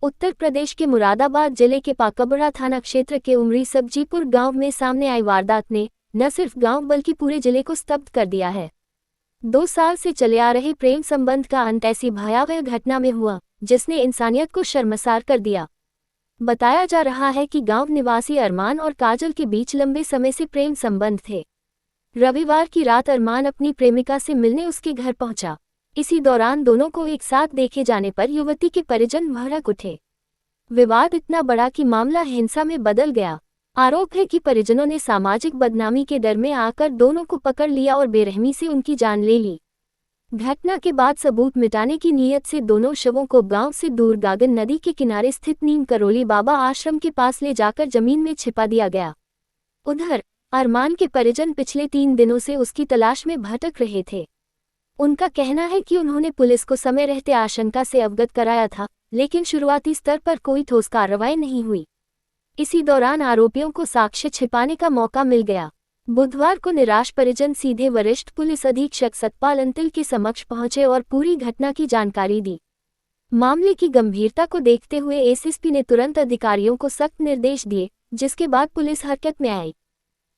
उत्तर प्रदेश के मुरादाबाद जिले के पाकबड़ा थाना क्षेत्र के उमरी सब्जीपुर गांव में सामने आई वारदात ने न सिर्फ गांव बल्कि पूरे जिले को स्तब्ध कर दिया है। 2 साल से चले आ रहे प्रेम संबंध का अंत ऐसी भयावह घटना में हुआ जिसने इंसानियत को शर्मसार कर दिया। बताया जा रहा है कि गांव निवासी अरमान और काजल के बीच लंबे समय से प्रेम संबंध थे। रविवार की रात अरमान अपनी प्रेमिका से मिलने उसके घर पहुंचा। इसी दौरान दोनों को एक साथ देखे जाने पर युवती के परिजन भड़क उठे। विवाद इतना बड़ा कि मामला हिंसा में बदल गया। आरोप है कि परिजनों ने सामाजिक बदनामी के डर में आकर दोनों को पकड़ लिया और बेरहमी से उनकी जान ले ली। घटना के बाद सबूत मिटाने की नीयत से दोनों शवों को गांव से दूर गागन नदी के किनारे स्थित नीम करोली बाबा आश्रम के पास ले जाकर जमीन में छिपा दिया गया। उधर अरमान के परिजन पिछले 3 दिनों से उसकी तलाश में भटक रहे थे। उनका कहना है कि उन्होंने पुलिस को समय रहते आशंका से अवगत कराया था, लेकिन शुरुआती स्तर पर कोई ठोस कार्रवाई नहीं हुई। इसी दौरान आरोपियों को साक्ष्य छिपाने का मौका मिल गया। बुधवार को निराश परिजन सीधे वरिष्ठ पुलिस अधीक्षक सतपाल अंतिल के समक्ष पहुंचे और पूरी घटना की जानकारी दी। मामले की गंभीरता को देखते हुए एसएसपी ने तुरंत अधिकारियों को सख्त निर्देश दिए, जिसके बाद पुलिस हरकत में आई।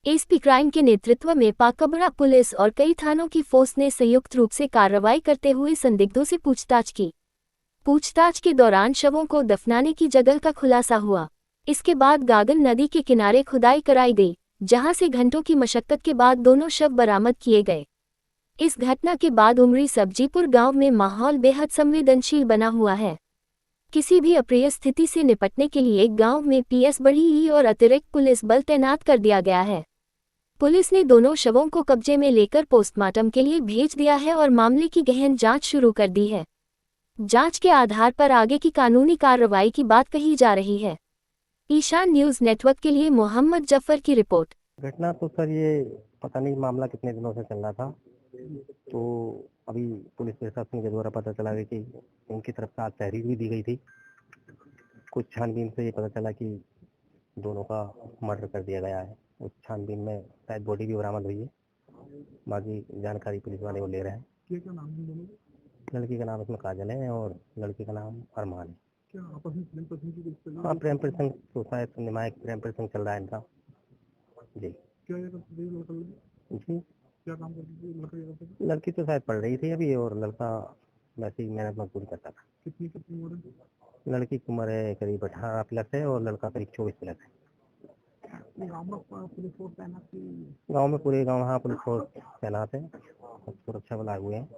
एसपी क्राइम के नेतृत्व में पाकबड़ा पुलिस और कई थानों की फोर्स ने संयुक्त रूप से कार्रवाई करते हुए संदिग्धों से पूछताछ की। पूछताछ के दौरान शवों को दफनाने की जगह का खुलासा हुआ। इसके बाद गागन नदी के किनारे खुदाई कराई गई, जहां से घंटों की मशक्कत के बाद दोनों शव बरामद किए गए। इस घटना के बाद उमरी सब्जीपुर गांव में माहौल बेहद संवेदनशील बना हुआ है। किसी भी अप्रिय स्थिति से निपटने के लिए गांव में पीएस बढ़ी और अतिरिक्त पुलिस बल तैनात कर दिया गया है। पुलिस ने दोनों शवों को कब्जे में लेकर पोस्टमार्टम के लिए भेज दिया है और मामले की गहन जांच शुरू कर दी है। जांच के आधार पर आगे की कानूनी कार्रवाई की बात कही जा रही है। ईशान न्यूज़ नेटवर्क के लिए मोहम्मद जफर की रिपोर्ट। घटना तो सर ये पता नहीं मामला कितने दिनों से चल रहा था, तो अभी पुलिस प्रशासन के द्वारा पता चला है कि उनकी तरफ से आज तहरीर भी दी गई थी। कुछ छानबीन से ये पता चला कि दोनों का मर्डर कर दिया गया है। उस छानबीन में शायद बॉडी भी बरामद हुई है। बाकी जानकारी पुलिस वाले वो ले रहे हैं। क्या नाम है दोनों? लड़की का नाम इसमें काजल है और लड़के का नाम अरमान है। क्या आपस में प्रेम प्रसंग की कुछ चल रही है? हाँ, प्रेम प्रसंग तो शायद निमायक प्रेम प्रसंग चल रहा है इनका जी। क्या ये करते थे लड़का लड़की? जी, क्या काम करते थे लड़का ये करते थे? लड़की तो शायद पढ़ रही थी अभी और लड़का वैसे ही मेहनत मजदूरी करता था। कितनी उम्र है? लड़की की उम्र है करीब 18 प्लस है और लड़का करीब 24 प्लस है। गाँव में पुलिस फोर्स तैनात की हुई है? गांव में पूरे गांव हाँ पुलिस फोर्स तैनात है, सुरक्षा बल आए हुए हैं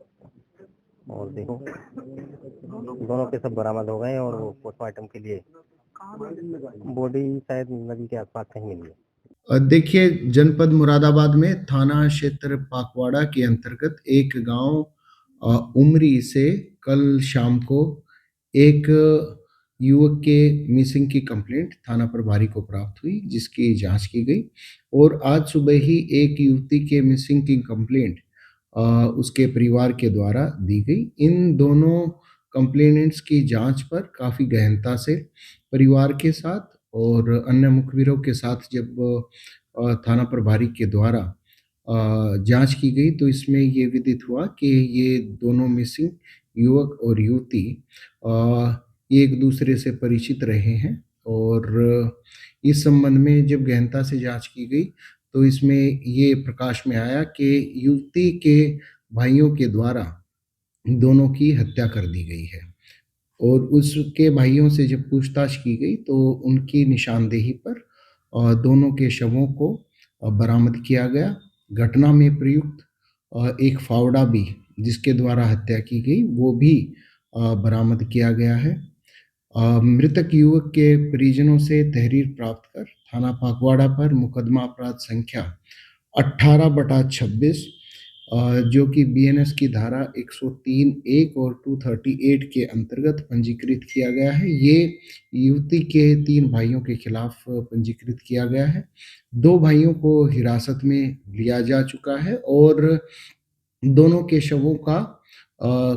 और देखो दोनों के सब बरामद हो गए और वो पोस्टमार्टम के लिए बॉडी शायद नदी के आसपास कहीं मिली है। देखिए, जनपद मुरादाबाद में थाना क्षेत्र पाकवाड़ा के अंतर्गत एक गांव उमरी से कल शाम को एक युवक के मिसिंग की कंप्लेंट थाना प्रभारी को प्राप्त हुई, जिसकी जांच की गई और आज सुबह ही एक युवती के मिसिंग की कंप्लेंट उसके परिवार के द्वारा दी गई। इन दोनों कंप्लेनेंट्स की जांच पर काफ़ी गहनता से परिवार के साथ और अन्य मुखबिरों के साथ जब थाना प्रभारी के द्वारा जांच की गई तो इसमें ये विदित हुआ कि ये दोनों मिसिंग युवक और युवती एक दूसरे से परिचित रहे हैं और इस संबंध में जब गहनता से जांच की गई तो इसमें ये प्रकाश में आया कि युवती के भाइयों के द्वारा दोनों की हत्या कर दी गई है और उसके भाइयों से जब पूछताछ की गई तो उनकी निशानदेही पर दोनों के शवों को बरामद किया गया। घटना में प्रयुक्त एक फावड़ा भी जिसके द्वारा हत्या की गई वो भी बरामद किया गया है। मृतक युवक के परिजनों से तहरीर प्राप्त कर थाना पाकवाड़ा पर मुकदमा अपराध संख्या 18/26 जो कि बीएनएस की धारा 103(1) और 238 के अंतर्गत पंजीकृत किया गया है। ये युवती के 3 भाइयों के खिलाफ पंजीकृत किया गया है। 2 भाइयों को हिरासत में लिया जा चुका है और दोनों के शवों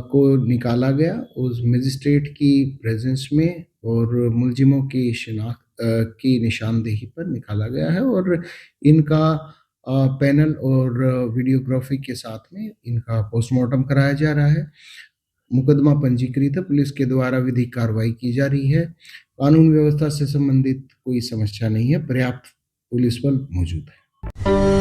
को निकाला गया उस मजिस्ट्रेट की प्रेजेंस में और मुलजिमों की शिनाख्त की निशानदेही पर निकाला गया है और इनका पैनल और वीडियोग्राफी के साथ में इनका पोस्टमार्टम कराया जा रहा है। मुकदमा पंजीकृत है। पुलिस के द्वारा विधिक कार्रवाई की जा रही है। कानून व्यवस्था से संबंधित कोई समस्या नहीं है, पर्याप्त पुलिस बल मौजूद है।